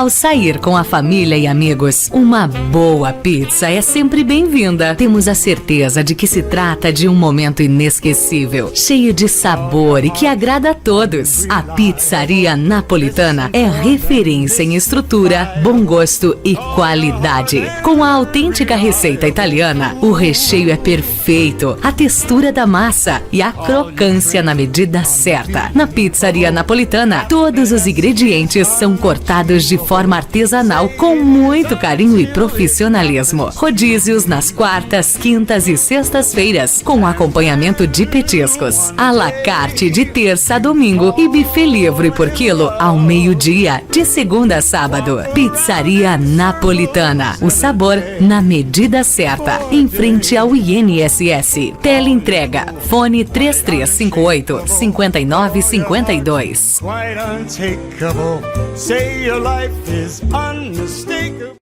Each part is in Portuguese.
Ao sair com a família e amigos, uma boa pizza é sempre bem-vinda. Temos a certeza de que se trata de um momento inesquecível, cheio de sabor e que agrada a todos. A Pizzaria Napolitana é referência em estrutura, bom gosto e qualidade. Com a autêntica receita italiana, o recheio é perfeito, a textura da massa e a crocância na medida certa. Na Pizzaria Napolitana, todos os ingredientes são cortados de forma artesanal com muito carinho e profissionalismo. Rodízios nas quartas, quintas e sextas-feiras, com acompanhamento de petiscos. À la carte de terça a domingo e buffet livre por quilo ao meio-dia, de segunda a sábado. Pizzaria Napolitana. O sabor na medida certa. Em frente ao INSS. Teleentrega. Fone 3358-5952. Quite untakeable. Say your life is unmistakable.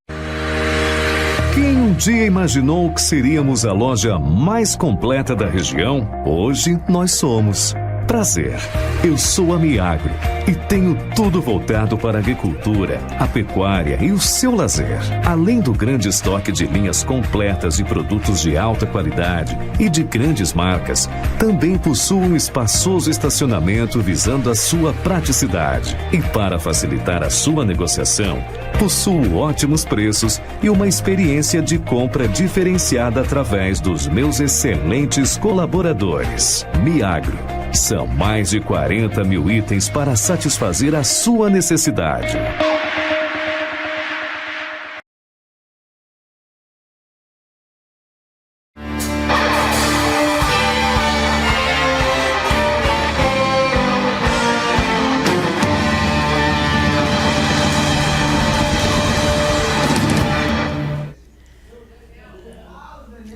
Quem um dia imaginou que seríamos a loja mais completa da região? Hoje nós somos. Prazer, eu sou a Miagro e tenho tudo voltado para a agricultura, a pecuária e o seu lazer. Além do grande estoque de linhas completas de produtos de alta qualidade e de grandes marcas, também possuo um espaçoso estacionamento visando a sua praticidade. E para facilitar a sua negociação, possuo ótimos preços e uma experiência de compra diferenciada através dos meus excelentes colaboradores. Miagro. São mais de 40 mil itens para satisfazer a sua necessidade.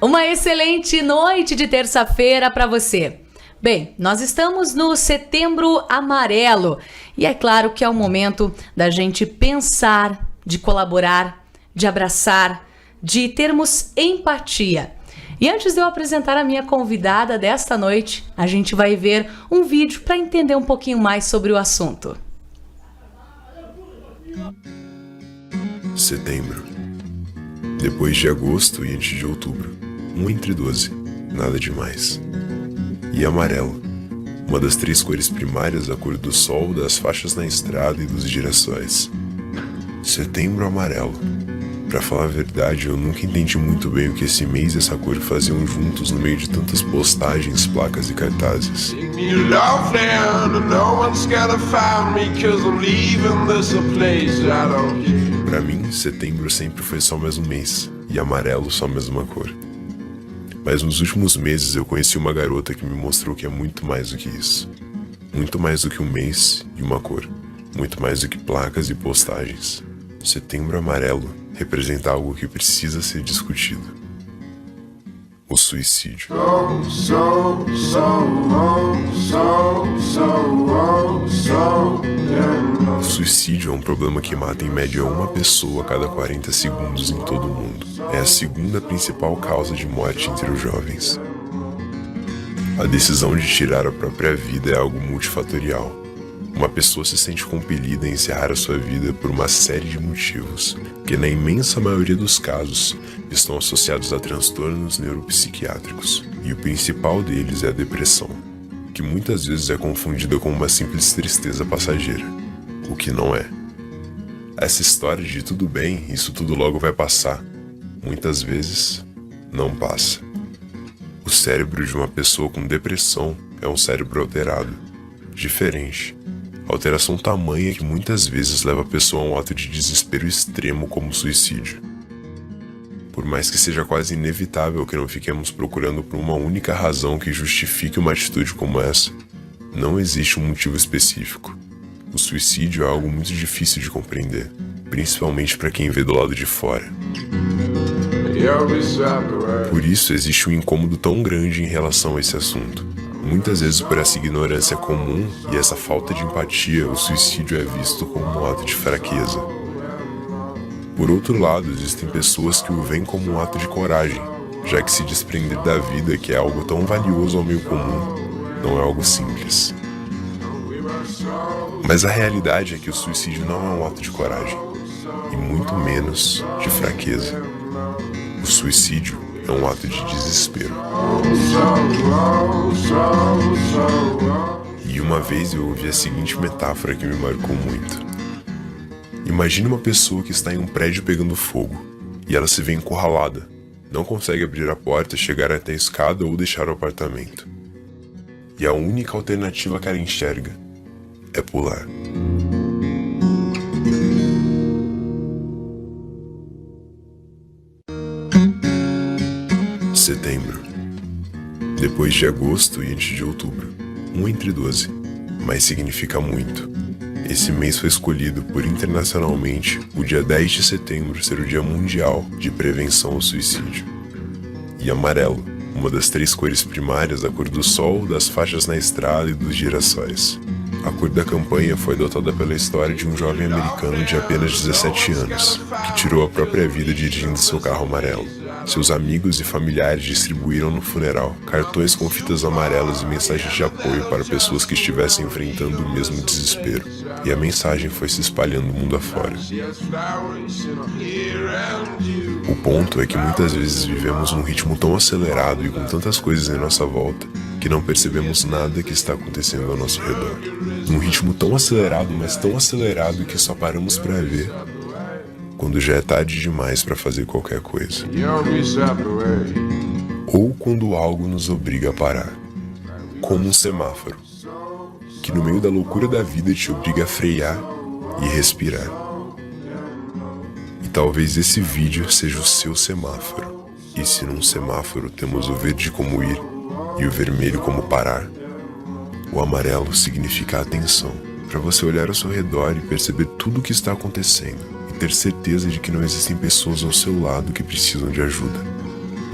Uma excelente noite de terça-feira para você. Bem, nós estamos no Setembro Amarelo e é claro que é o momento da gente pensar, de colaborar, de abraçar, de termos empatia. E antes de eu apresentar a minha convidada desta noite, a gente vai ver um vídeo para entender um pouquinho mais sobre o assunto. Setembro. Depois de agosto e antes de outubro. 1 entre 12. Nada demais. E amarelo, uma das 3 cores primárias da cor do sol, das faixas na estrada e dos girassóis. Setembro amarelo. Pra falar a verdade, eu nunca entendi muito bem o que esse mês e essa cor faziam juntos no meio de tantas postagens, placas e cartazes. Pra mim, setembro sempre foi só mais um mês, e amarelo só mais uma cor. Mas nos últimos meses eu conheci uma garota que me mostrou que é muito mais do que isso. Muito mais do que um mês e uma cor. Muito mais do que placas e postagens. Setembro amarelo representa algo que precisa ser discutido. O suicídio. O suicídio é um problema que mata em média uma pessoa a cada 40 segundos em todo o mundo. É a segunda principal causa de morte entre os jovens. A decisão de tirar a própria vida é algo multifatorial. Uma pessoa se sente compelida a encerrar a sua vida por uma série de motivos, que na imensa maioria dos casos estão associados a transtornos neuropsiquiátricos, e o principal deles é a depressão, que muitas vezes é confundida com uma simples tristeza passageira, o que não é. Essa história de tudo bem, isso tudo logo vai passar, muitas vezes não passa. O cérebro de uma pessoa com depressão é um cérebro alterado, diferente. Alteração tamanha que muitas vezes leva a pessoa a um ato de desespero extremo como o suicídio. Por mais que seja quase inevitável que não fiquemos procurando por uma única razão que justifique uma atitude como essa, não existe um motivo específico. O suicídio é algo muito difícil de compreender, principalmente para quem vê do lado de fora. Por isso existe um incômodo tão grande em relação a esse assunto. Muitas vezes por essa ignorância comum e essa falta de empatia, o suicídio é visto como um ato de fraqueza. Por outro lado, existem pessoas que o veem como um ato de coragem, já que se desprender da vida, que é algo tão valioso ao meio comum, não é algo simples. Mas a realidade é que o suicídio não é um ato de coragem. e muito menos de fraqueza. O suicídio é um ato de desespero. E uma vez eu ouvi a seguinte metáfora que me marcou muito. Imagine uma pessoa que está em um prédio pegando fogo e ela se vê encurralada, não consegue abrir a porta, chegar até a escada ou deixar o apartamento. E a única alternativa que ela enxerga é pular. Setembro. Depois de agosto e antes de outubro. 1 entre 12. Mas significa muito. Esse mês foi escolhido por internacionalmente o dia 10 de setembro ser o Dia Mundial de Prevenção ao Suicídio. E amarelo, uma das 3 cores primárias da cor do sol, das faixas na estrada e dos girassóis. A cor da campanha foi adotada pela história de um jovem americano de apenas 17 anos, que tirou a própria vida dirigindo seu carro amarelo. Seus amigos e familiares distribuíram no funeral cartões com fitas amarelas e mensagens de apoio para pessoas que estivessem enfrentando o mesmo desespero. E a mensagem foi se espalhando mundo afora. O ponto é que muitas vezes vivemos num ritmo tão acelerado e com tantas coisas em nossa volta que não percebemos nada que está acontecendo ao nosso redor. Num ritmo tão acelerado, mas tão acelerado que só paramos para ver quando já é tarde demais para fazer qualquer coisa. Ou quando algo nos obriga a parar, como um semáforo, que no meio da loucura da vida te obriga a frear e respirar. E talvez esse vídeo seja o seu semáforo. E se num semáforo temos o verde como ir e o vermelho como parar, o amarelo significa atenção, para você olhar ao seu redor e perceber tudo o que está acontecendo. Ter certeza de que não existem pessoas ao seu lado que precisam de ajuda.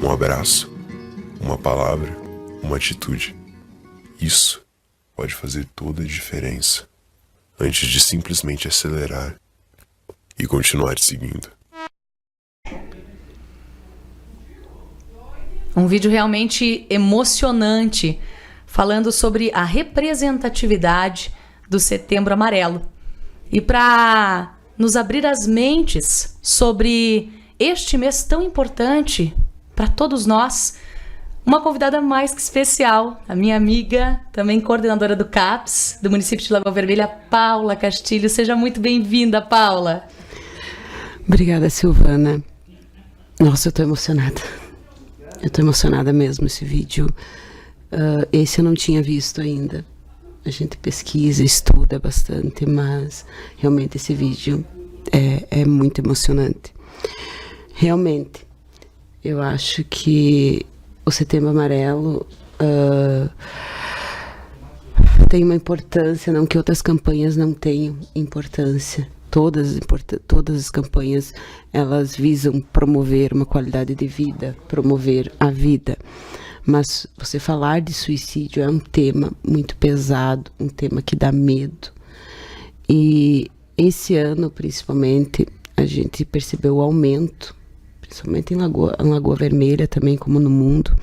Um abraço, uma palavra, uma atitude. Isso pode fazer toda a diferença, antes de simplesmente acelerar e continuar seguindo. Um vídeo realmente emocionante, falando sobre a representatividade do Setembro Amarelo. E para nos abrir as mentes sobre este mês tão importante para todos nós, uma convidada mais que especial, a minha amiga, também coordenadora do CAPS, do município de Lagoa Vermelha, Paula Castilho. Seja muito bem-vinda, Paula. Obrigada, Silvana. Nossa, eu tô emocionada. Eu tô emocionada mesmo, esse vídeo. Esse eu não tinha visto ainda. A gente pesquisa, estuda bastante, mas realmente esse vídeo é muito emocionante. Realmente, eu acho que o Setembro Amarelo tem uma importância, não que outras campanhas não tenham importância. Todas as campanhas, elas visam promover uma qualidade de vida, promover a vida. Mas você falar de suicídio é um tema muito pesado, um tema que dá medo. E esse ano, principalmente, a gente percebeu o aumento, principalmente em Lagoa Vermelha, também como no mundo,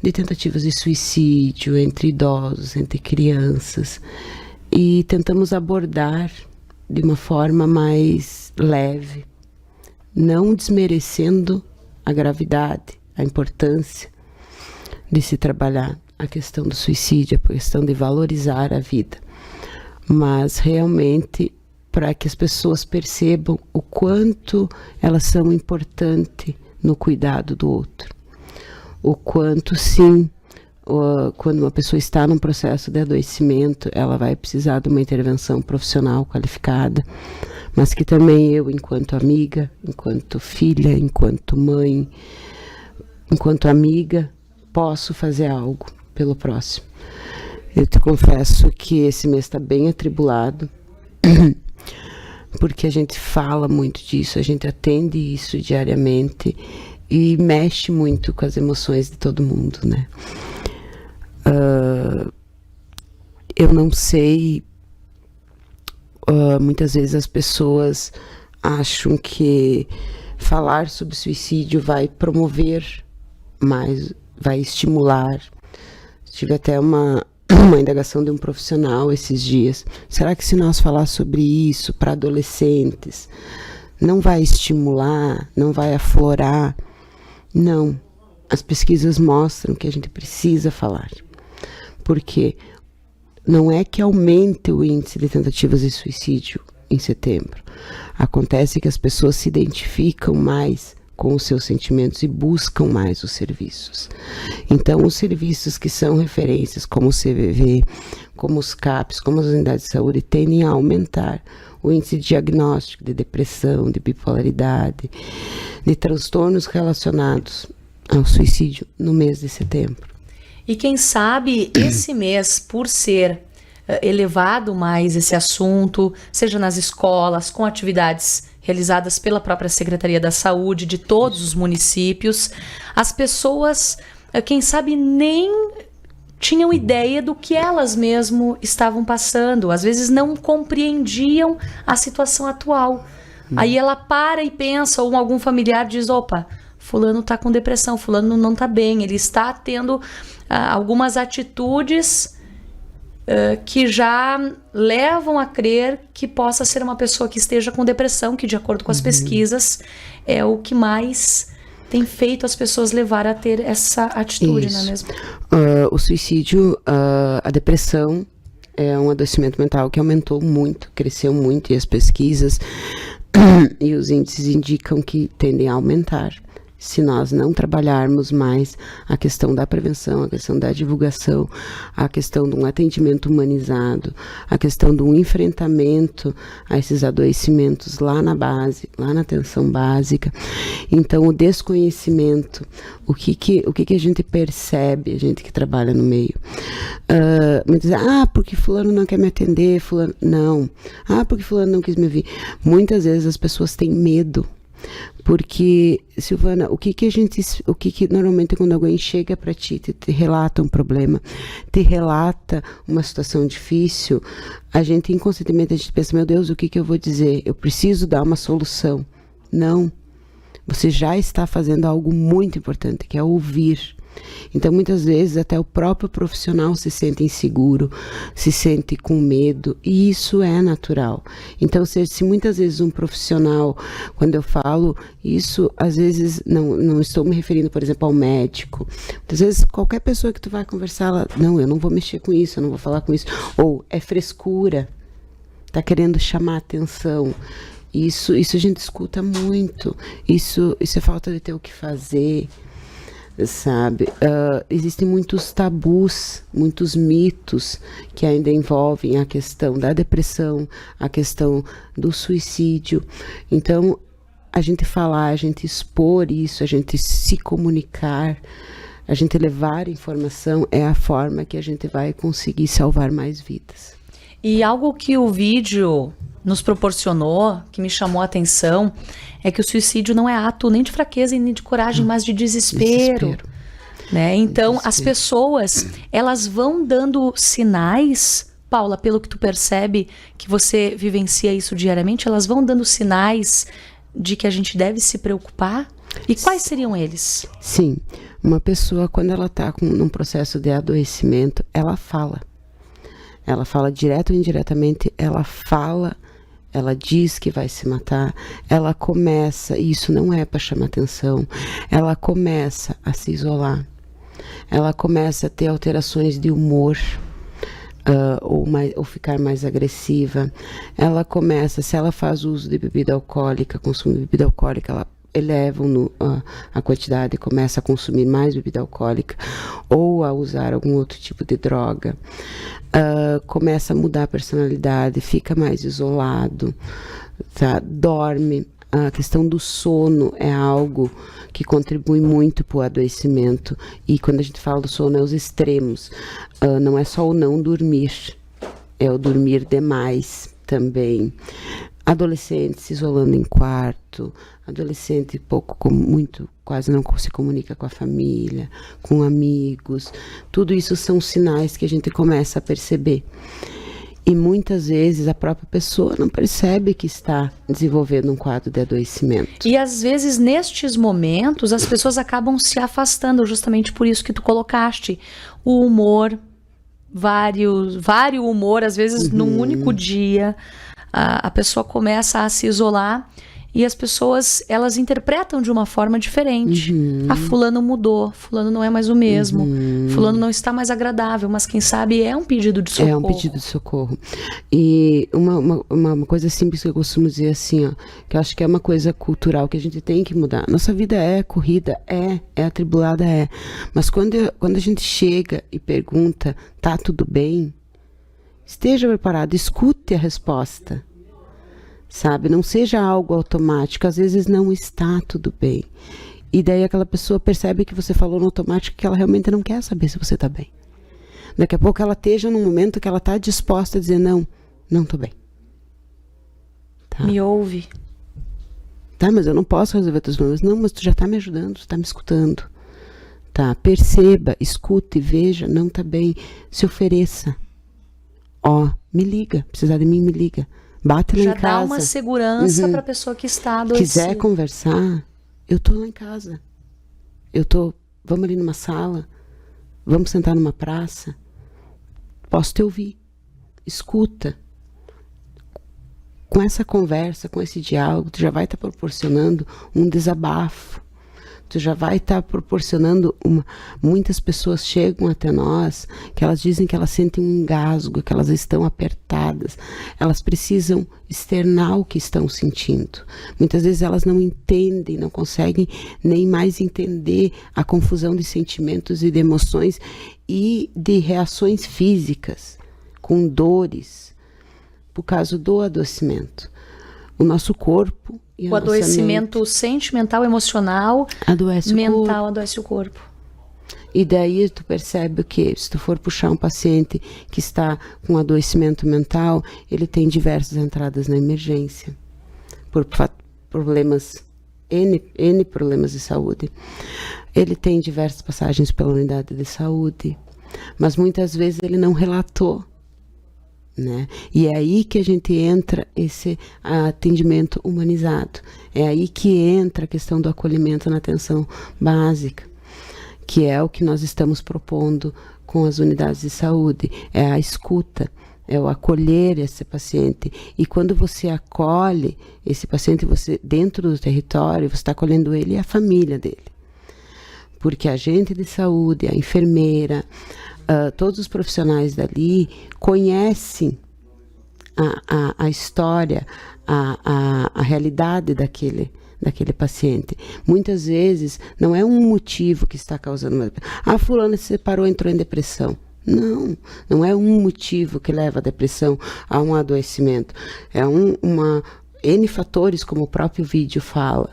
de tentativas de suicídio entre idosos, entre crianças. E tentamos abordar de uma forma mais leve, não desmerecendo a gravidade, a importância de se trabalhar a questão do suicídio, a questão de valorizar a vida, mas realmente para que as pessoas percebam o quanto elas são importantes no cuidado do outro, o quanto sim, quando uma pessoa está num processo de adoecimento, ela vai precisar de uma intervenção profissional qualificada, mas que também eu, enquanto amiga, enquanto filha, enquanto mãe, enquanto amiga, posso fazer algo pelo próximo. Eu te confesso que esse mês está bem atribulado, porque a gente fala muito disso, a gente atende isso diariamente e mexe muito com as emoções de todo mundo, né? Eu não sei, muitas vezes as pessoas acham que falar sobre suicídio vai promover mais, vai estimular. Tive até uma uma indagação de um profissional esses dias. Será que se nós falar sobre isso para adolescentes, não vai estimular, não vai aflorar? Não. As pesquisas mostram que a gente precisa falar. Porque não é que aumente o índice de tentativas de suicídio em setembro. Acontece que as pessoas se identificam mais com os seus sentimentos e buscam mais os serviços. Então, os serviços que são referências, como o CVV, como os CAPs, como as unidades de saúde, tendem a aumentar o índice de diagnóstico de depressão, de bipolaridade, de transtornos relacionados ao suicídio no mês de setembro. E quem sabe esse mês, por ser elevado mais esse assunto, seja nas escolas, com atividades realizadas pela própria Secretaria da Saúde de todos os municípios, as pessoas, quem sabe, nem tinham ideia do que elas mesmo estavam passando. Às vezes não compreendiam a situação atual. Aí ela para e pensa, ou algum familiar diz, opa, fulano está com depressão, fulano não está bem, ele está tendo algumas atitudes que já levam a crer que possa ser uma pessoa que esteja com depressão, que de acordo com as pesquisas é o que mais tem feito as pessoas levar a ter essa atitude, não é mesmo? O suicídio, a depressão é um adoecimento mental que aumentou muito, cresceu muito, e as pesquisas e os índices indicam que tendem a aumentar. Se nós não trabalharmos mais a questão da prevenção, a questão da divulgação, a questão de um atendimento humanizado, a questão de um enfrentamento a esses adoecimentos lá na base, lá na atenção básica. Então, o desconhecimento, o que a gente percebe, a gente que trabalha no meio? Muitos dizem, porque fulano não quer me atender, fulano... Não. Porque fulano não quis me ouvir. Muitas vezes as pessoas têm medo. Porque, Silvana, o que normalmente quando alguém chega para ti, te relata um problema, te relata uma situação difícil, a gente inconscientemente pensa, meu Deus, o que eu vou dizer? Eu preciso dar uma solução. Não. Você já está fazendo algo muito importante, que é ouvir. Então, muitas vezes, até o próprio profissional se sente inseguro, se sente com medo, e isso é natural. Então, se muitas vezes um profissional, quando eu falo isso, às vezes, não estou me referindo, por exemplo, ao médico. Às vezes, qualquer pessoa que tu vai conversar, ela, não, eu não vou mexer com isso, eu não vou falar com isso. Ou, é frescura, está querendo chamar atenção. Isso a gente escuta muito. Isso é falta de ter o que fazer. Sabe, existem muitos tabus, muitos mitos que ainda envolvem a questão da depressão, a questão do suicídio. Então, a gente falar, a gente expor isso, a gente se comunicar, a gente levar informação é a forma que a gente vai conseguir salvar mais vidas. E algo que o vídeo nos proporcionou, que me chamou a atenção, é que o suicídio não é ato nem de fraqueza e nem de coragem, mas de desespero. Né? Então, as pessoas, elas vão dando sinais, Paula, pelo que tu percebe, que você vivencia isso diariamente, elas vão dando sinais de que a gente deve se preocupar? E quais seriam eles? Sim, uma pessoa, quando ela está num processo de adoecimento, ela fala. Ela fala direto ou indiretamente, ela fala, ela diz que vai se matar, ela começa, e isso não é para chamar atenção, ela começa a se isolar, ela começa a ter alterações de humor, ou ficar mais agressiva, ela começa, se ela faz uso de bebida alcoólica, consumo de bebida alcoólica, ela elevam a quantidade e começa a consumir mais bebida alcoólica ou a usar algum outro tipo de droga, começa a mudar a personalidade, fica mais isolado, tá? Dorme. A questão do sono é algo que contribui muito para o adoecimento, e quando a gente fala do sono é os extremos, não é só o não dormir, é o dormir demais também. Adolescente se isolando em quarto, adolescente quase não se comunica com a família, com amigos. Tudo isso são sinais que a gente começa a perceber. E muitas vezes a própria pessoa não percebe que está desenvolvendo um quadro de adoecimento. E às vezes nestes momentos as pessoas acabam se afastando, justamente por isso que tu colocaste. O humor, vários humor, às vezes num único dia, a pessoa começa a se isolar e as pessoas, elas interpretam de uma forma diferente. Fulano mudou, fulano não é mais o mesmo, fulano não está mais agradável, mas quem sabe é um pedido de socorro. É um pedido de socorro. E uma coisa simples que eu costumo dizer assim, ó, que eu acho que é uma coisa cultural que a gente tem que mudar. Nossa vida é corrida, é atribulada, mas quando a gente chega e pergunta, tá tudo bem? Esteja preparado, escute a resposta. Sabe, não seja algo automático, às vezes não está tudo bem. E daí aquela pessoa percebe que você falou no automático que ela realmente não quer saber se você está bem. Daqui a pouco ela esteja num momento que ela está disposta a dizer, não estou bem. Tá. Me ouve. Tá, mas eu não posso resolver teus problemas. Não, mas tu já está me ajudando, tu está me escutando. Tá, perceba, escute, veja, não está bem, se ofereça. Me liga, precisar de mim, me liga. Bate lá em casa. Já dá uma segurança para a pessoa que está adoecida. Quiser conversar, eu tô lá em casa. Vamos ali numa sala, vamos sentar numa praça. Posso te ouvir. Escuta. Com essa conversa, com esse diálogo, tu já vai estar proporcionando um desabafo. Tu já vai estar proporcionando muitas pessoas chegam até nós que elas dizem que elas sentem um engasgo, que elas estão apertadas, elas precisam externar o que estão sentindo. Muitas vezes elas não entendem, não conseguem nem mais entender a confusão de sentimentos e de emoções e de reações físicas, com dores, por causa do adoecimento. O nosso corpo e o adoecimento sentimental, emocional, adoece o corpo. E daí tu percebe que se tu for puxar um paciente que está com adoecimento mental, ele tem diversas entradas na emergência por problemas, N problemas de saúde. Ele tem diversas passagens pela unidade de saúde, mas muitas vezes ele não relatou. Né? E é aí que a gente entra esse atendimento humanizado. É aí que entra a questão do acolhimento na atenção básica, que é o que nós estamos propondo com as unidades de saúde. É a escuta, é o acolher esse paciente. E quando você acolhe esse paciente, você dentro do território, você está acolhendo ele e a família dele. Porque a agente de saúde, a enfermeira, todos os profissionais dali conhecem a história, a realidade daquele paciente. Muitas vezes não é um motivo que está causando fulano se separou, entrou em depressão. Não é um motivo que leva a depressão a um adoecimento. É N fatores, como o próprio vídeo fala.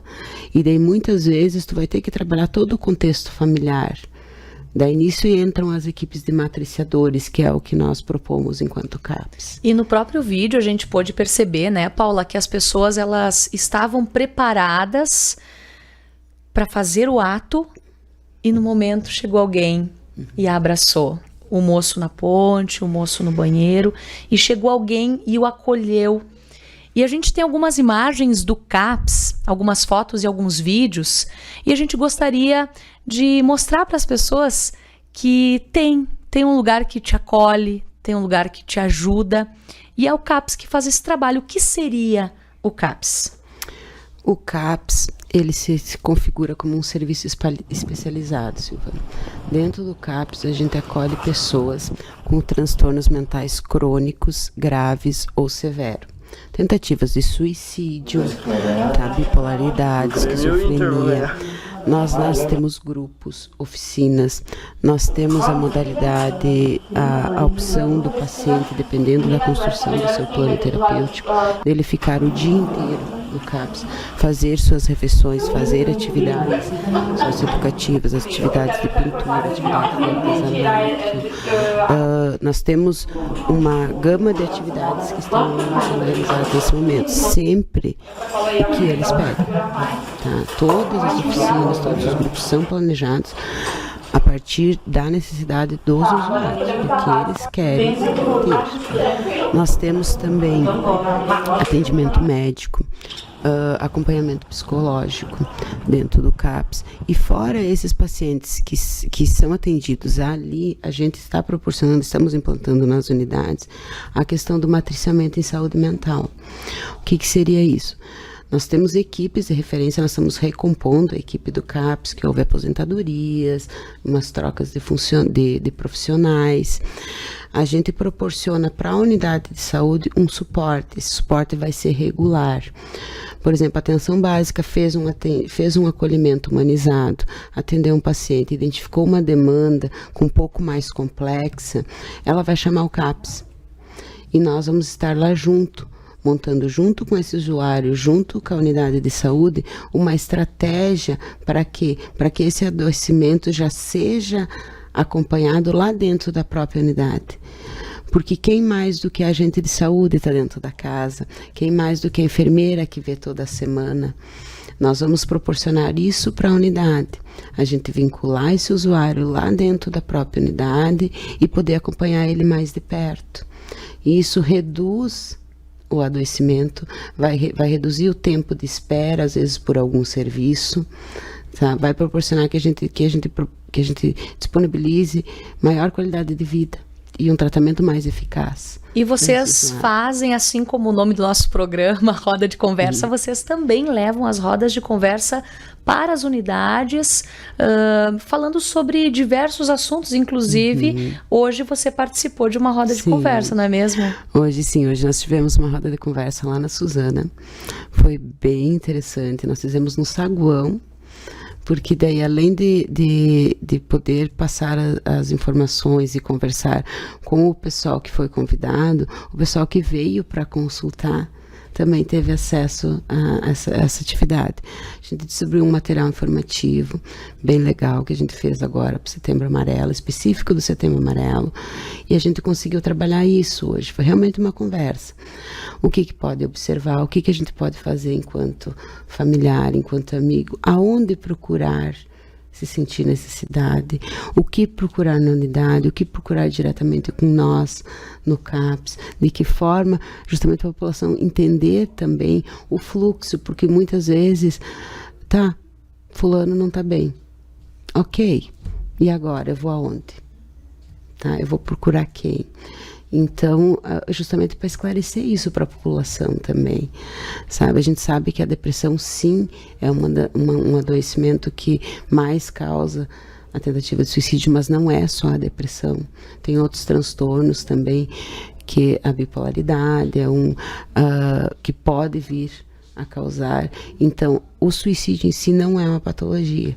E daí muitas vezes tu vai ter que trabalhar todo o contexto familiar. Daí nisso entram as equipes de matriciadores, que é o que nós propomos enquanto CAPS. E no próprio vídeo a gente pôde perceber, né, Paula, que as pessoas elas estavam preparadas para fazer o ato e no momento chegou alguém e a abraçou. O moço na ponte, o moço no banheiro, e chegou alguém e o acolheu. E a gente tem algumas imagens do CAPS, algumas fotos e alguns vídeos, e a gente gostaria de mostrar para as pessoas que tem um lugar que te acolhe, tem um lugar que te ajuda, e é o CAPS que faz esse trabalho. O que seria o CAPS? O CAPS, ele se configura como um serviço especializado, Silvana. Dentro do CAPS, a gente acolhe pessoas com transtornos mentais crônicos, graves ou severos. Tentativas de suicídio, bipolaridade, esquizofrenia. Nós temos grupos, oficinas, nós temos a modalidade, a opção do paciente, dependendo da construção do seu plano terapêutico, dele ficar o dia inteiro no CAPS, fazer suas refeições, fazer atividades socioeducativas, atividades de pintura, atividades de artesanato. Nós temos uma gama de atividades que estão sendo realizadas nesse momento, sempre o que eles pedem. Tá? Todas as oficinas, todos os grupos são planejados a partir da necessidade dos usuários, do que eles querem ter. Nós temos também atendimento médico, acompanhamento psicológico dentro do CAPS. E fora esses pacientes que são atendidos ali, a gente está proporcionando, estamos implantando nas unidades, a questão do matriciamento em saúde mental. O que seria isso? Nós temos equipes de referência, nós estamos recompondo a equipe do CAPS, que houve aposentadorias, umas trocas de profissionais. A gente proporciona para a unidade de saúde um suporte. Esse suporte vai ser regular. Por exemplo, a atenção básica fez um acolhimento humanizado, atendeu um paciente, identificou uma demanda um pouco mais complexa, ela vai chamar o CAPS. E nós vamos estar lá junto, montando junto com esse usuário, junto com a unidade de saúde, uma estratégia para que esse adoecimento já seja acompanhado lá dentro da própria unidade. Porque quem mais do que a agente de saúde está dentro da casa, quem mais do que a enfermeira que vê toda semana. Nós vamos proporcionar isso para a unidade, a gente vincular esse usuário lá dentro da própria unidade e poder acompanhar ele mais de perto. E isso reduz o adoecimento, vai reduzir o tempo de espera, às vezes por algum serviço, tá? Vai proporcionar que a gente disponibilize maior qualidade de vida e um tratamento mais eficaz. E vocês fazem, assim como o nome do nosso programa, Roda de Conversa, vocês também levam as rodas de conversa para as unidades, falando sobre diversos assuntos, inclusive hoje você participou de uma roda de conversa, não é mesmo? Hoje nós tivemos uma roda de conversa lá na Suzana, foi bem interessante, nós fizemos no saguão, porque daí além de poder passar as informações e conversar com o pessoal que foi convidado, o pessoal que veio para consultar também teve acesso a essa atividade. A gente distribuiu um material informativo bem legal que a gente fez agora para o Setembro Amarelo, específico do Setembro Amarelo, e a gente conseguiu trabalhar isso hoje. Foi realmente uma conversa. O que pode observar, o que a gente pode fazer enquanto familiar, enquanto amigo, aonde procurar se sentir necessidade, o que procurar na unidade, o que procurar diretamente com nós no CAPS, de que forma justamente a população entender também o fluxo, porque muitas vezes, fulano não está bem, ok, e agora eu vou aonde? Eu vou procurar quem? Então, justamente para esclarecer isso para a população também, sabe? A gente sabe que a depressão, sim, é um adoecimento que mais causa a tentativa de suicídio, mas não é só a depressão. Tem outros transtornos também, que a bipolaridade é que pode vir a causar. Então, o suicídio em si não é uma patologia.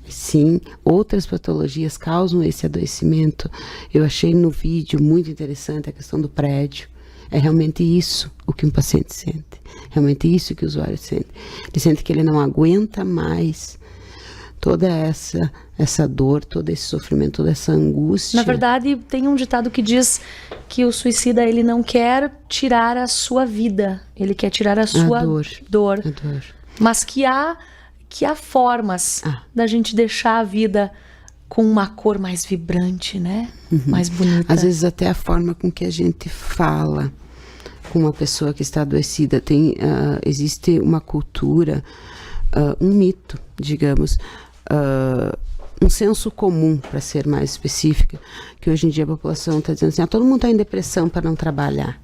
Sim, outras patologias causam esse adoecimento. Eu achei no vídeo muito interessante a questão do prédio. É realmente isso o que um paciente sente. Realmente isso que o usuário sente. Ele sente que ele não aguenta mais toda essa dor, todo esse sofrimento, toda essa angústia. Na verdade, tem um ditado que diz que o suicida, ele não quer tirar a sua vida. Ele quer tirar a sua dor. A dor. Mas que há formas da gente deixar a vida com uma cor mais vibrante, né? Mais bonita. Às vezes até a forma com que a gente fala com uma pessoa que está adoecida. Existe uma cultura, um mito, digamos, um senso comum, para ser mais específica, que hoje em dia a população está dizendo assim, todo mundo está em depressão para não trabalhar.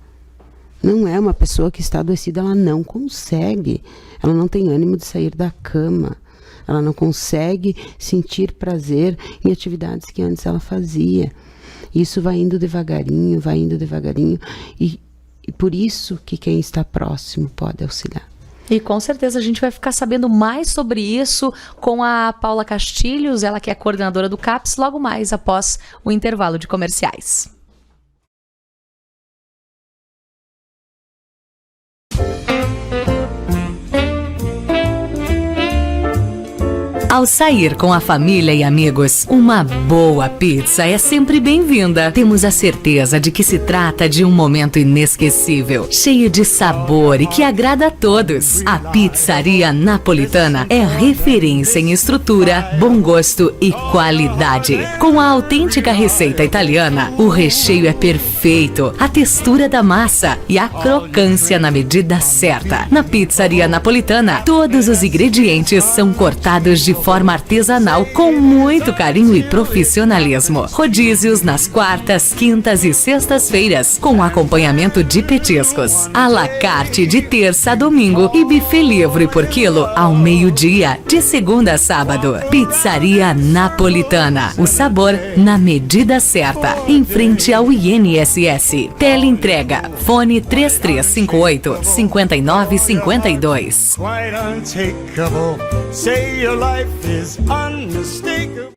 Não é uma pessoa que está adoecida, ela não consegue, ela não tem ânimo de sair da cama, ela não consegue sentir prazer em atividades que antes ela fazia. Isso vai indo devagarinho, e por isso que quem está próximo pode auxiliar. E com certeza a gente vai ficar sabendo mais sobre isso com a Paula Castilhos, ela que é coordenadora do CAPS, logo mais após o intervalo de comerciais. Ao sair com a família e amigos, uma boa pizza é sempre bem-vinda. Temos a certeza de que se trata de um momento inesquecível, cheio de sabor e que agrada a todos. A Pizzaria Napolitana é referência em estrutura, bom gosto e qualidade. Com a autêntica receita italiana, o recheio é perfeito, a textura da massa e a crocância na medida certa. Na Pizzaria Napolitana, todos os ingredientes são cortados de forma artesanal com muito carinho e profissionalismo. Rodízios nas quartas, quintas e sextas-feiras, com acompanhamento de petiscos. À la carte de terça a domingo e buffet livre por quilo ao meio-dia, de segunda a sábado. Pizzaria Napolitana. O sabor na medida certa. Em frente ao INSS. Teleentrega. Fone 3358-5952. Quite untakeable. Say your life is unmistakable.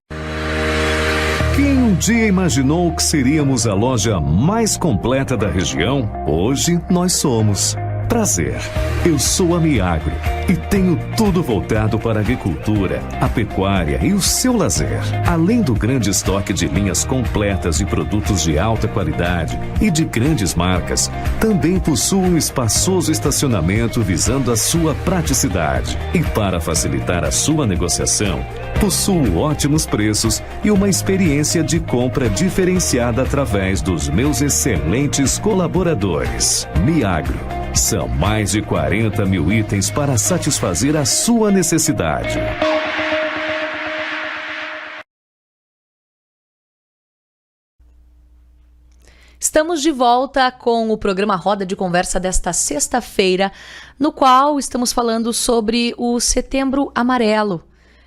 Quem um dia imaginou que seríamos a loja mais completa da região? Hoje nós somos. Prazer, eu sou a Miagro e tenho tudo voltado para a agricultura, a pecuária e o seu lazer. Além do grande estoque de linhas completas de produtos de alta qualidade e de grandes marcas, também possuo um espaçoso estacionamento visando a sua praticidade. E para facilitar a sua negociação, possuo ótimos preços e uma experiência de compra diferenciada através dos meus excelentes colaboradores. Miagro. São mais de 40 mil itens para satisfazer a sua necessidade. Estamos de volta com o programa Roda de Conversa desta sexta-feira, no qual estamos falando sobre o Setembro Amarelo.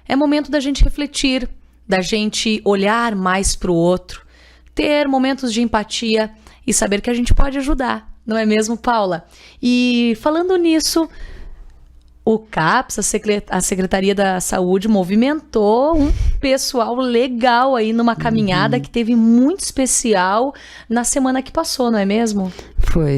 É momento da gente refletir, da gente olhar mais para o outro, ter momentos de empatia e saber que a gente pode ajudar. Não é mesmo, Paula? E falando nisso, o CAPS, a Secretaria da Saúde, movimentou um pessoal legal aí numa caminhada que teve muito especial na semana que passou, não é mesmo?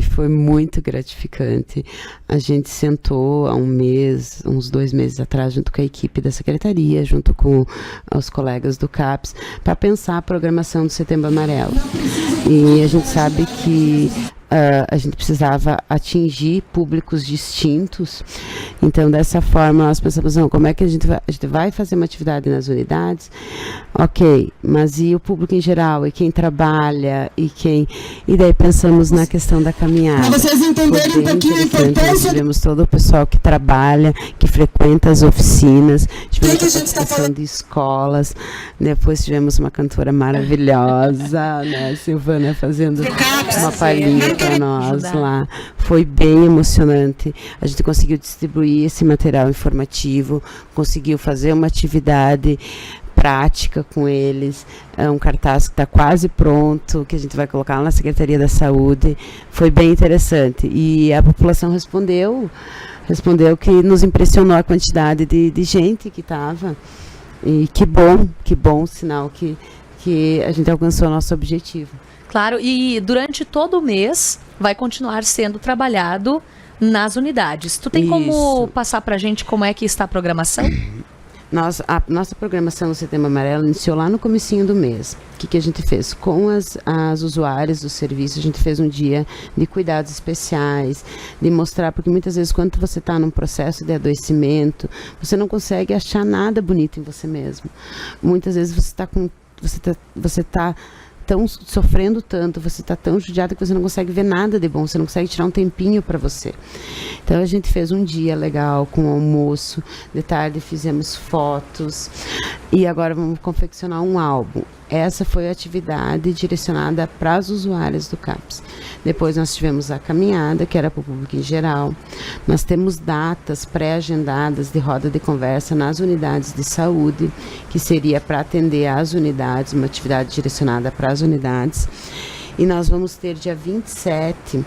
Foi muito gratificante. A gente sentou há uns 2 meses atrás, junto com a equipe da Secretaria, junto com os colegas do CAPS, para pensar a programação do Setembro Amarelo. E a gente sabe que a gente precisava atingir públicos distintos. Então, dessa forma, nós pensamos, não, como é que a gente vai fazer uma atividade nas unidades? Ok, mas e o público em geral? E quem trabalha? E daí pensamos na questão da caminhada. Para vocês entenderem um pouquinho a importância. Nós tivemos todo o pessoal que trabalha, que frequenta as oficinas, tivemos a participação de escolas, depois tivemos uma cantora maravilhosa, né, Silvana, fazendo uma palhinha para nós lá. Foi bem emocionante. A gente conseguiu distribuir esse material informativo, conseguiu fazer uma atividade prática com eles, um cartaz que está quase pronto, que a gente vai colocar lá na Secretaria da Saúde. Foi bem interessante. E a população respondeu que nos impressionou a quantidade de gente que estava. E que bom sinal que a gente alcançou o nosso objetivo. Claro, e durante todo o mês vai continuar sendo trabalhado nas unidades. Tu tem como passar para a gente como é que está a programação? A nossa programação no Setembro Amarelo iniciou lá no comecinho do mês. O que a gente fez? Com as usuárias do serviço, a gente fez um dia de cuidados especiais, de mostrar, porque muitas vezes quando você está num processo de adoecimento, você não consegue achar nada bonito em você mesmo. Muitas vezes você está tão sofrendo tanto, você está tão judiado que você não consegue ver nada de bom, você não consegue tirar um tempinho para você. Então a gente fez um dia legal com almoço, de tarde fizemos fotos e agora vamos confeccionar um álbum. Essa foi a atividade direcionada para as usuárias do CAPS. Depois nós tivemos a caminhada, que era para o público em geral. Nós temos datas pré-agendadas de roda de conversa nas unidades de saúde, que seria para atender às unidades, uma atividade direcionada para as unidades. E nós vamos ter dia 27,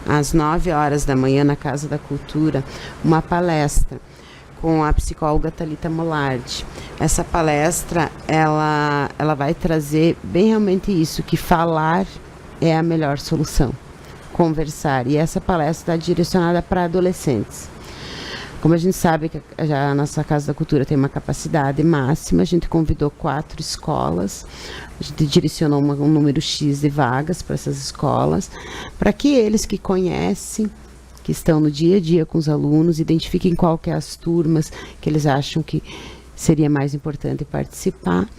às 9 horas da manhã, na Casa da Cultura, uma palestra com a psicóloga Thalita Molardi. Essa palestra, ela vai trazer bem realmente isso, que falar é a melhor solução, conversar. E essa palestra está direcionada para adolescentes. Como a gente sabe que a nossa Casa da Cultura tem uma capacidade máxima, a gente convidou 4 escolas, a gente direcionou um número X de vagas para essas escolas, para que eles que conhecem, que estão no dia a dia com os alunos, identifiquem qual que é as turmas que eles acham que seria mais importante participar.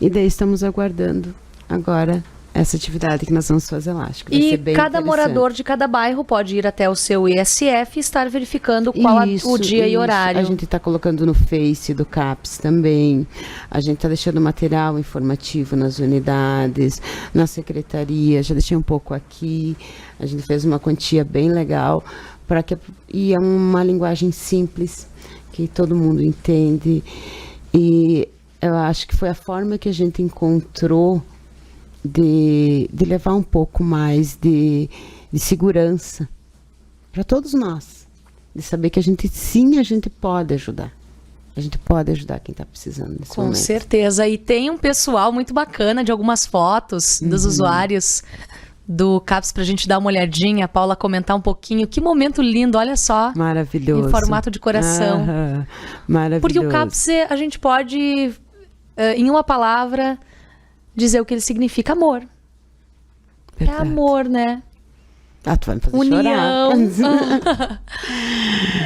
E daí estamos aguardando agora essa atividade que nós vamos fazer lá. Acho que vai ser bem cada morador de cada bairro pode ir até o seu ISF e estar verificando qual o dia e horário. A gente está colocando no Face do CAPS também. A gente está deixando material informativo nas unidades, na secretaria. Já deixei um pouco aqui. A gente fez uma quantia bem legal e é uma linguagem simples que todo mundo entende. E eu acho que foi a forma que a gente encontrou de levar um pouco mais de segurança para todos nós, de saber que a gente pode ajudar. A gente pode ajudar quem está precisando nesse momento. Com certeza. E tem um pessoal muito bacana de algumas fotos dos usuários do CAPS para a gente dar uma olhadinha, a Paula comentar um pouquinho. Que momento lindo, olha só. Maravilhoso. Em formato de coração. Maravilhoso. Porque o CAPS, a gente pode, em uma palavra, dizer o que ele significa: amor. Verdade. É amor, né? Tu vai me fazer união. chorar.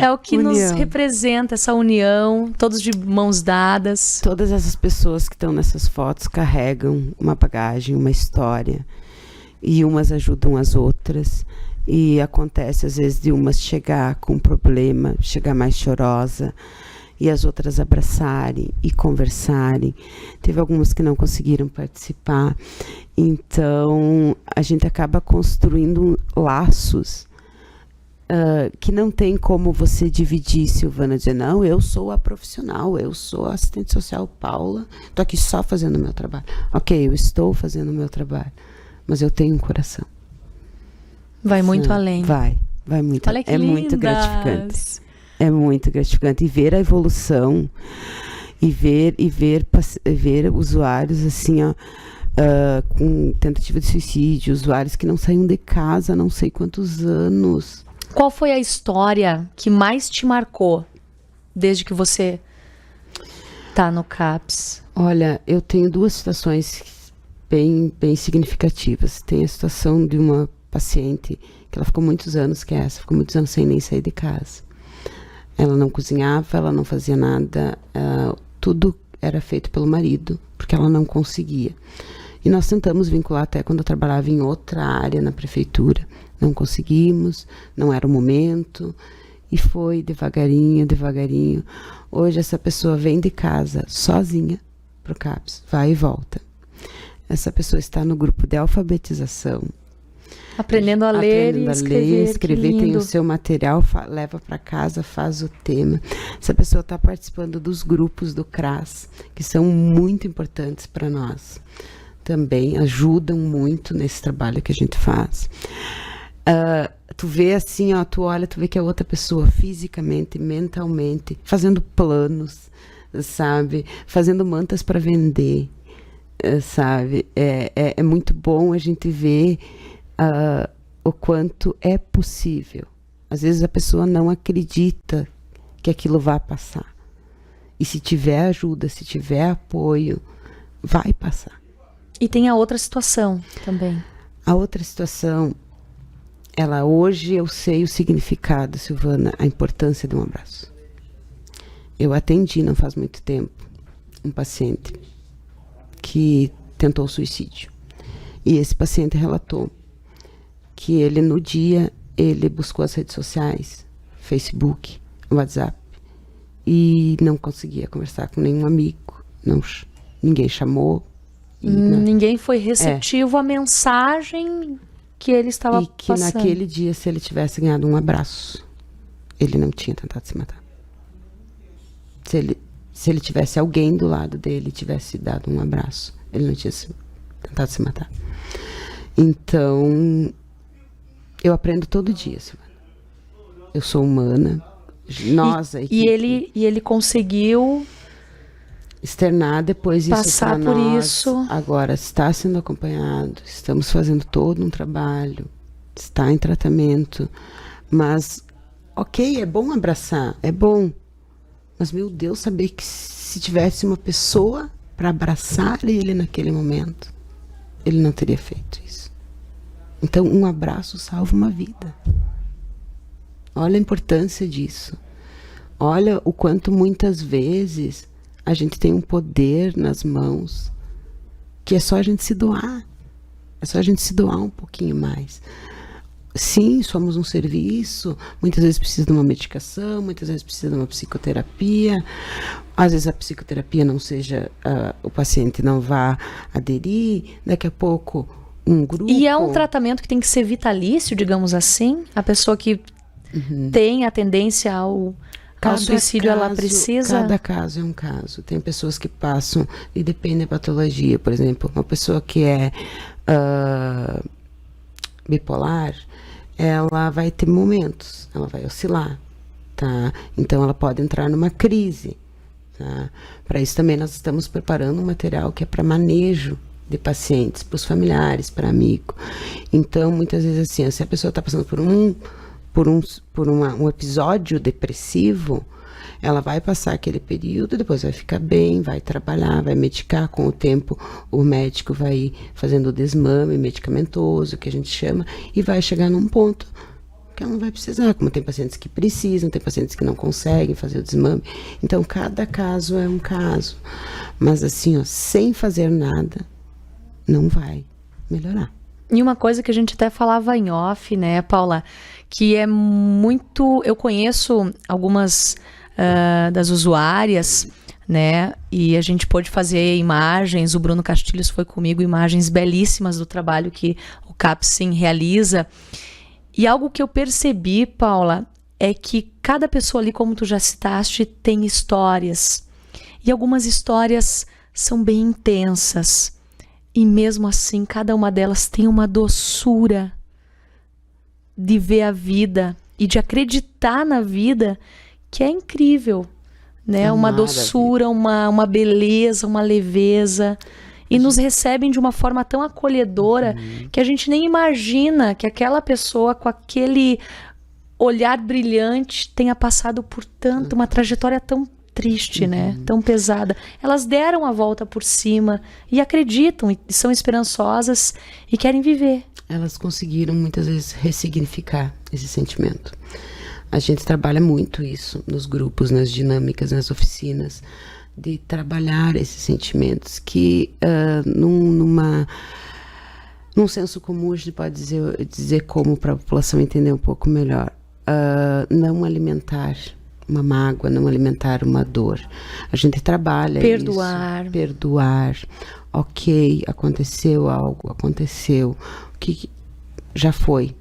É o que nos representa, essa união, todos de mãos dadas. Todas essas pessoas que estão nessas fotos carregam uma bagagem, uma história. E umas ajudam as outras. E acontece, às vezes, de umas chegar com um problema, chegar mais chorosa, e as outras abraçarem e conversarem. Teve algumas que não conseguiram participar. Então, a gente acaba construindo laços que não tem como você dividir, Silvana, dizer, não, eu sou a profissional, eu sou a assistente social Paula, estou aqui só fazendo o meu trabalho. Ok, eu estou fazendo o meu trabalho, mas eu tenho um coração. Vai muito além. Vai muito além. Olha que é lindas. Muito gratificante. É muito gratificante. E ver a evolução e ver usuários assim, ó, com tentativa de suicídio, usuários que não saíam de casa há não sei quantos anos. Qual foi a história que mais te marcou desde que você tá no CAPS? Olha, eu tenho 2 situações bem significativas. Tem a situação de uma paciente que ela ficou muitos anos, ficou muitos anos sem nem sair de casa. Ela não cozinhava, ela não fazia nada, tudo era feito pelo marido, porque ela não conseguia. E nós tentamos vincular até quando eu trabalhava em outra área na prefeitura. Não conseguimos, não era o momento, e foi devagarinho. Hoje essa pessoa vem de casa sozinha para o CAPS, vai e volta. Essa pessoa está no grupo de alfabetização. Aprendendo a ler e escrever. Tem o seu material, leva para casa, faz o tema. Essa pessoa está participando dos grupos do CRAS, que são muito importantes para nós. Também ajudam muito nesse trabalho que a gente faz. Tu vê assim, ó, tu olha, tu vê que a outra pessoa fisicamente, mentalmente, fazendo planos, sabe? Fazendo mantas para vender, sabe? É muito bom a gente ver o quanto é possível. Às vezes a pessoa não acredita que aquilo vai passar. E se tiver ajuda, se tiver apoio, vai passar. E tem a outra situação também. A outra situação, hoje eu sei o significado, Silvana, a importância de um abraço. Eu atendi, não faz muito tempo, um paciente que tentou suicídio. E esse paciente relatou que ele, no dia, ele buscou as redes sociais, Facebook, WhatsApp, e não conseguia conversar com nenhum amigo, ninguém chamou. Ninguém foi receptivo à mensagem que ele estava passando. E que naquele dia, se ele tivesse ganhado um abraço, ele não tinha tentado se matar. Se ele tivesse alguém do lado dele, tivesse dado um abraço, ele não tinha tentado se matar. Então, eu aprendo todo dia, Silvana. Eu sou humana. Nós, a equipe, e ele conseguiu externar depois isso passar para por nós. isso. Agora está sendo acompanhado, estamos fazendo todo um trabalho, está em tratamento, mas ok, é bom abraçar, é bom. Mas, meu Deus, saber que se tivesse uma pessoa para abraçar ele naquele momento, ele não teria feito isso. Então, um abraço salva uma vida. Olha a importância disso. Olha o quanto muitas vezes a gente tem um poder nas mãos que é só a gente se doar. É só a gente se doar um pouquinho mais. Sim, somos um serviço, muitas vezes precisa de uma medicação, muitas vezes precisa de uma psicoterapia, às vezes a psicoterapia não seja, o paciente não vá aderir, daqui a pouco um grupo... E é um tratamento que tem que ser vitalício, digamos assim? A pessoa que tem a tendência ao suicídio, ela precisa... Cada caso é um caso. Tem pessoas que passam, e depende da patologia, por exemplo, uma pessoa que é bipolar, ela vai ter momentos, ela vai oscilar, tá? Então ela pode entrar numa crise, tá? Para isso também nós estamos preparando um material que é para manejo de pacientes, para os familiares, para amigos. Então, muitas vezes assim, se a pessoa está passando por um episódio depressivo, ela vai passar aquele período, depois vai ficar bem, vai trabalhar, vai medicar. Com o tempo, o médico vai fazendo o desmame medicamentoso, que a gente chama, e vai chegar num ponto que ela não vai precisar. Como tem pacientes que precisam, tem pacientes que não conseguem fazer o desmame. Então, cada caso é um caso. Mas assim, ó, sem fazer nada, não vai melhorar. E uma coisa que a gente até falava em off, né, Paula, que é muito... Eu conheço algumas das usuárias, né, e a gente pôde fazer imagens, o Bruno Castilhos foi comigo, imagens belíssimas do trabalho que o CAPSEM realiza. E algo que eu percebi, Paula, é que cada pessoa ali, como tu já citaste, tem histórias. E algumas histórias são bem intensas. E mesmo assim, cada uma delas tem uma doçura de ver a vida e de acreditar na vida, que é incrível, né? Uma doçura, uma beleza, uma leveza. E nos recebem de uma forma tão acolhedora que a gente nem imagina que aquela pessoa com aquele olhar brilhante tenha passado por tanto, uma trajetória tão triste, né? Tão pesada. Elas deram a volta por cima e acreditam, e são esperançosas e querem viver. Elas conseguiram muitas vezes ressignificar esse sentimento. A gente trabalha muito isso nos grupos, nas dinâmicas, nas oficinas, de trabalhar esses sentimentos que num senso comum a gente pode dizer como para a população entender um pouco melhor. Não alimentar uma mágoa, não alimentar uma dor. A gente trabalha isso. Perdoar. Ok, aconteceu algo, aconteceu. O que já foi.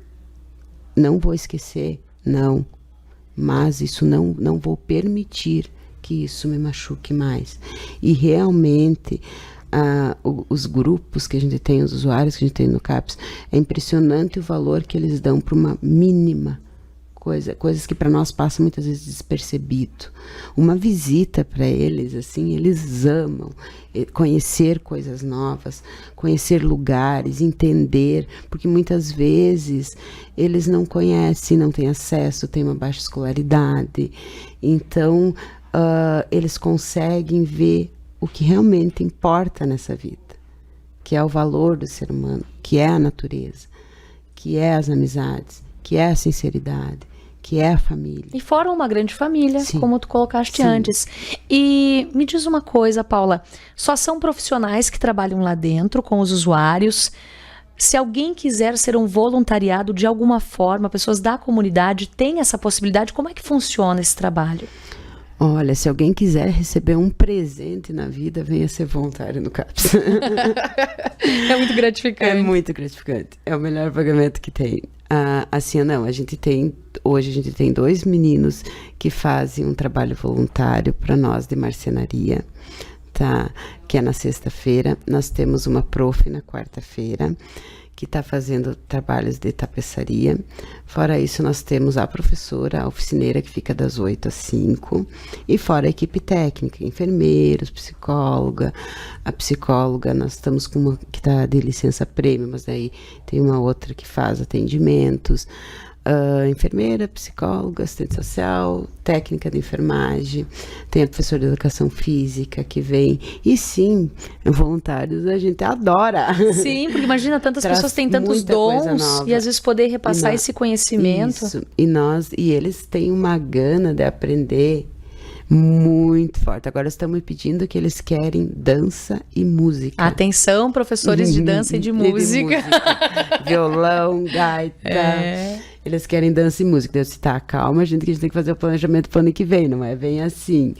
Não vou esquecer, não. Mas isso não vou permitir que isso me machuque mais. E realmente, os grupos que a gente tem, os usuários que a gente tem no CAPS, é impressionante o valor que eles dão para uma mínima coisas que para nós passam muitas vezes despercebido. Uma visita para eles, assim, eles amam conhecer coisas novas, conhecer lugares, entender, porque muitas vezes eles não conhecem, não têm acesso, têm uma baixa escolaridade. Então, eles conseguem ver o que realmente importa nessa vida, que é o valor do ser humano, que é a natureza, que é as amizades, que é a sinceridade, que é a família. E formam uma grande família, Sim. como tu colocaste Sim. antes. E me diz uma coisa, Paula, só são profissionais que trabalham lá dentro com os usuários? Se alguém quiser ser um voluntariado de alguma forma, pessoas da comunidade têm essa possibilidade, como é que funciona esse trabalho? Olha, se alguém quiser receber um presente na vida, venha ser voluntário no CAPS. É muito gratificante. É muito gratificante. É o melhor pagamento que tem. Assim, não, hoje a gente tem 2 meninos que fazem um trabalho voluntário para nós de marcenaria, tá? Que é na sexta-feira. Nós temos uma prof na quarta-feira, que está fazendo trabalhos de tapeçaria. Fora isso, nós temos a professora, a oficineira, que fica das 8 às 5. E fora a equipe técnica, enfermeiros, psicóloga. A psicóloga, nós estamos com uma que está de licença prêmio, mas daí tem uma outra que faz atendimentos. enfermeira, psicóloga, assistente social, técnica de enfermagem, tem a professora de educação física que vem. E sim, voluntários a gente adora. Sim, porque imagina, tantas Traz pessoas têm tantos muita coisa dons nova. e às vezes poder repassar esse conhecimento. Isso. E eles têm uma gana de aprender muito forte. Agora estamos pedindo que eles querem dança e música. Atenção, professores de dança e de música. Violão, gaita. Eles querem dança e música. Eu disse, tá, calma, gente, que a gente tem que fazer o planejamento pro ano que vem, não é bem assim.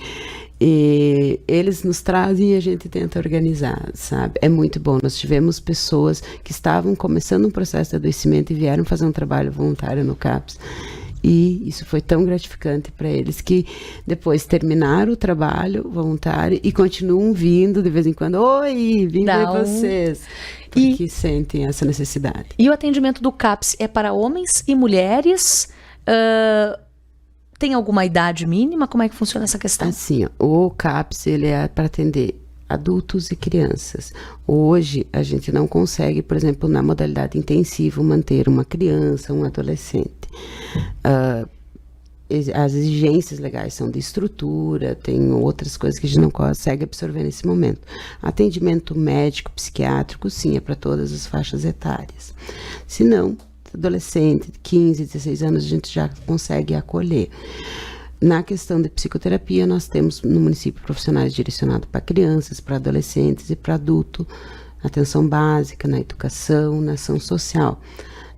E eles nos trazem e a gente tenta organizar, sabe? É muito bom. Nós tivemos pessoas que estavam começando um processo de adoecimento e vieram fazer um trabalho voluntário no CAPS. E isso foi tão gratificante para eles que depois terminaram o trabalho voluntário e continuam vindo de vez em quando. Oi, vim ver vocês. Porque sentem essa necessidade. E o atendimento do CAPS é para homens e mulheres? Tem alguma idade mínima? Como é que funciona essa questão? Assim, o CAPS ele é para atender adultos e crianças. Hoje, a gente não consegue, por exemplo, na modalidade intensivo, manter uma criança, um adolescente. As exigências legais são de estrutura, tem outras coisas que a gente não consegue absorver nesse momento. Atendimento médico, psiquiátrico, sim, é para todas as faixas etárias. Se não, adolescente, 15, 16 anos, a gente já consegue acolher. Na questão de psicoterapia, nós temos no município profissionais direcionados para crianças, para adolescentes e para adulto, atenção básica, na educação, na ação social.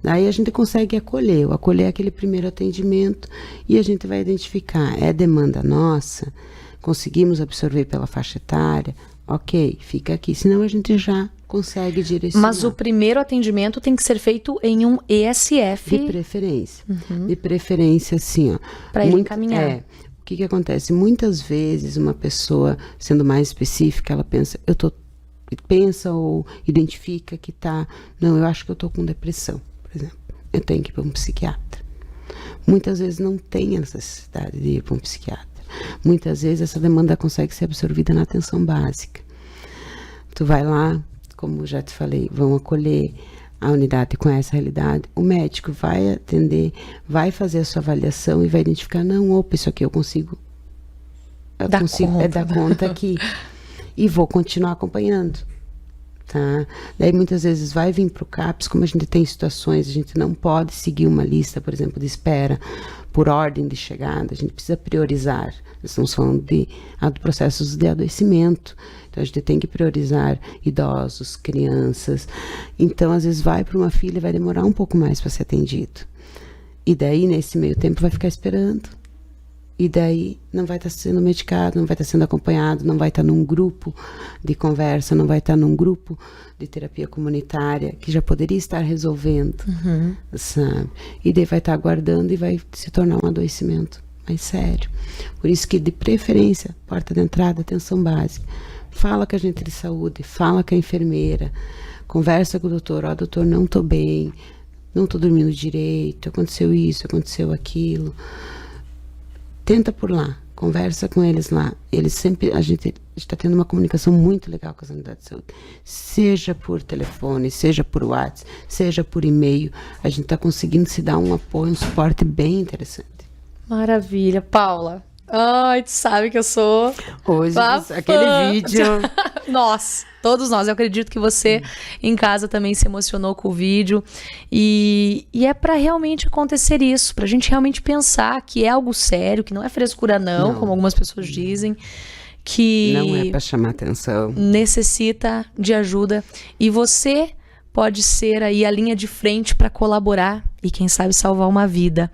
Daí a gente consegue acolher aquele primeiro atendimento e a gente vai identificar, é demanda nossa, conseguimos absorver pela faixa etária, ok, fica aqui, senão a gente já consegue direcionar. Mas o primeiro atendimento tem que ser feito em um ESF? De preferência. De preferência, assim, ó. Para ele encaminhar. O que acontece? Muitas vezes uma pessoa, sendo mais específica, ela pensa ou identifica que não, eu acho que eu tô com depressão, por exemplo. Eu tenho que ir para um psiquiatra. Muitas vezes não tem a necessidade de ir para um psiquiatra. Muitas vezes essa demanda consegue ser absorvida na atenção básica. Tu vai lá, como já te falei, vão acolher a unidade com essa realidade. O médico vai atender, vai fazer a sua avaliação e vai identificar, não, opa, isso aqui eu consigo dar conta aqui. E vou continuar acompanhando. Tá? Daí muitas vezes vai vir para o CAPS, como a gente tem situações, a gente não pode seguir uma lista, por exemplo, de espera por ordem de chegada, a gente precisa priorizar. Nós estamos falando de processos de adoecimento, então a gente tem que priorizar idosos, crianças. Então às vezes vai para uma fila e vai demorar um pouco mais para ser atendido. E daí nesse meio tempo vai ficar esperando. E daí não vai estar sendo medicado, não vai estar sendo acompanhado, não vai estar num grupo de conversa, não vai estar num grupo de terapia comunitária, que já poderia estar resolvendo, sabe? E daí vai estar aguardando e vai se tornar um adoecimento mais sério. Por isso que, de preferência, porta de entrada, atenção básica. Fala com a gente de saúde, fala com a enfermeira, conversa com o doutor, doutor, não estou bem, não estou dormindo direito, aconteceu isso, aconteceu aquilo. Tenta por lá, conversa com eles lá. Eles sempre, a gente está tendo uma comunicação muito legal com as unidades de saúde. Seja por telefone, seja por WhatsApp, seja por e-mail. A gente está conseguindo se dar um apoio, um suporte bem interessante. Maravilha. Paula. Ai, tu sabe que eu sou... Hoje, aquele vídeo... Todos nós. Eu acredito que você em casa também se emocionou com o vídeo. E é para realmente acontecer isso, pra gente realmente pensar que é algo sério, que não é frescura não, como algumas pessoas dizem, que... Não é para chamar atenção. Necessita de ajuda. E você pode ser aí a linha de frente para colaborar e quem sabe salvar uma vida.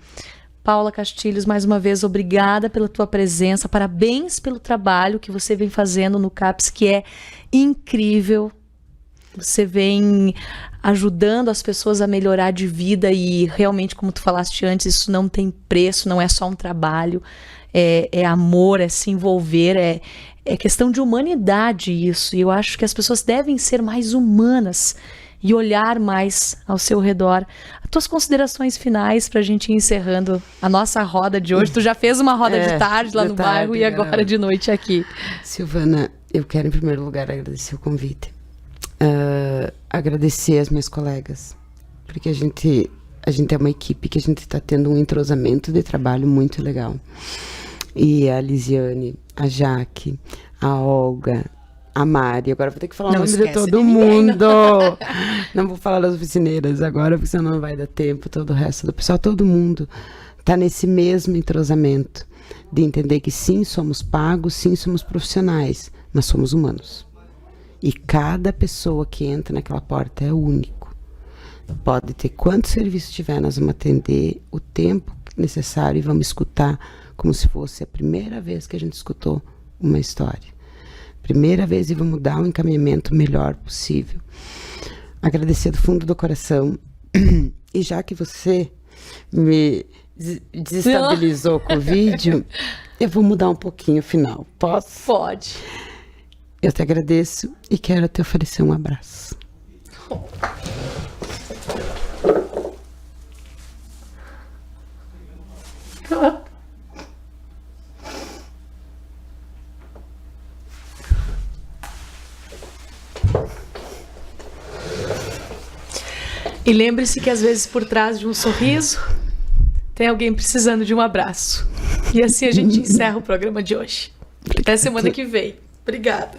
Paula Castilhos, mais uma vez, obrigada pela tua presença, parabéns pelo trabalho que você vem fazendo no CAPS, que é incrível. Você vem ajudando as pessoas a melhorar de vida e realmente, como tu falaste antes, isso não tem preço, não é só um trabalho, é amor, é se envolver, é questão de humanidade isso. E eu acho que as pessoas devem ser mais humanas e olhar mais ao seu redor. As tuas considerações finais para a gente ir encerrando a nossa roda de hoje. Tu já fez uma roda de tarde lá no bairro e agora de noite aqui. Silvana, eu quero em primeiro lugar agradecer o convite. Agradecer as minhas colegas, porque a gente A gente é uma equipe que a gente está tendo um entrosamento de trabalho muito legal. E a Lisiane, a Jaque, a Olga, a Mari, agora vou ter que falar o nome de todo mundo. Não vou falar das oficineiras agora, porque senão não vai dar tempo. Todo o resto do pessoal, todo mundo está nesse mesmo entrosamento de entender que sim, somos pagos, sim, somos profissionais, mas somos humanos. E cada pessoa que entra naquela porta é único. Pode ter quanto serviço tiver, nós vamos atender o tempo necessário e vamos escutar como se fosse a primeira vez que a gente escutou uma história. Primeira vez e vamos dar um encaminhamento melhor possível. Agradecer do fundo do coração. E já que você me desestabilizou com o vídeo, eu vou mudar um pouquinho o final. Posso? Pode. Eu te agradeço e quero te oferecer um abraço. E lembre-se que às vezes por trás de um sorriso tem alguém precisando de um abraço. E assim a gente encerra o programa de hoje. Até semana que vem. Obrigada.